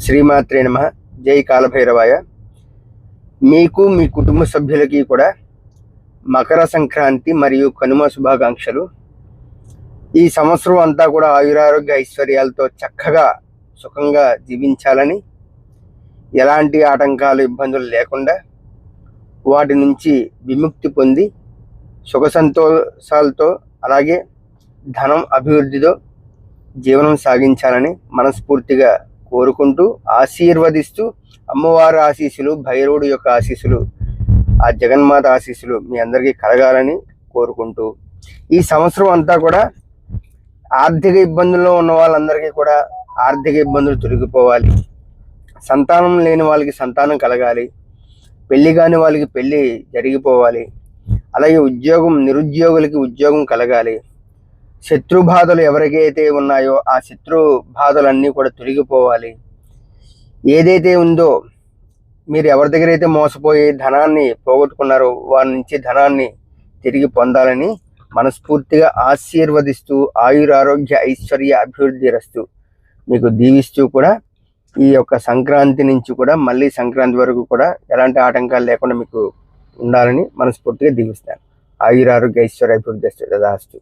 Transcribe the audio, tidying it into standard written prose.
శ్రీమాత్రే నమః. జై కాలభైరవాయ. మీకు మీ కుటుంబ సభ్యులకి కూడా మకర సంక్రాంతి మరియు కనుమ శుభాకాంక్షలు. ఈ సంవత్సరం అంతా కూడా ఆయురారోగ్య ఐశ్వర్యాలతో చక్కగా సుఖంగా జీవించాలని, ఎలాంటి ఆటంకాలు ఇబ్బందులు లేకుండా వాటి నుంచి విముక్తి పొంది సుఖ సంతోషాలతో అలాగే ధనం అభివృద్ధితో జీవనం సాగించాలని మనస్ఫూర్తిగా కోరుకుంటూ ఆశీర్వదిస్తూ, అమ్మవారి ఆశీస్సులు, భైరవుడి యొక్క ఆశీస్సులు, ఆ జగన్మాత ఆశీస్సులు మీ అందరికీ కలగాలని కోరుకుంటూ, ఈ సంవత్సరం అంతా కూడా ఆర్థిక ఇబ్బందుల్లో ఉన్న వాళ్ళందరికీ కూడా ఆర్థిక ఇబ్బందులు తొలగిపోవాలి, సంతానం లేని వాళ్ళకి సంతానం కలగాలి, పెళ్లి కాని వాళ్ళకి పెళ్లి జరిగిపోవాలి, అలాగే నిరుద్యోగులకి ఉద్యోగం కలగాలి, శత్రు బాధలు ఎవరికైతే ఉన్నాయో ఆ శత్రు బాధలన్నీ కూడా తొలగిపోవాలి. ఏదైతే ఉందో మీరు ఎవరి దగ్గర అయితే మోసపోయి ధనాన్ని పోగొట్టుకున్నారో వారి నుంచి ధనాన్ని తిరిగి పొందాలని మనస్ఫూర్తిగా ఆశీర్వదిస్తూ, ఆయురారోగ్య ఐశ్వర్య అభివృద్ధి రస్తూ మీకు దీవిస్తూ కూడా ఈ యొక్క సంక్రాంతి నుంచి కూడా మళ్ళీ సంక్రాంతి వరకు కూడా ఎలాంటి ఆటంకాలు లేకుండా మీకు ఉండాలని మనస్ఫూర్తిగా దీవిస్తాను. ఆయురారోగ్య ఐశ్వర్య అభివృద్ధి రస్తు.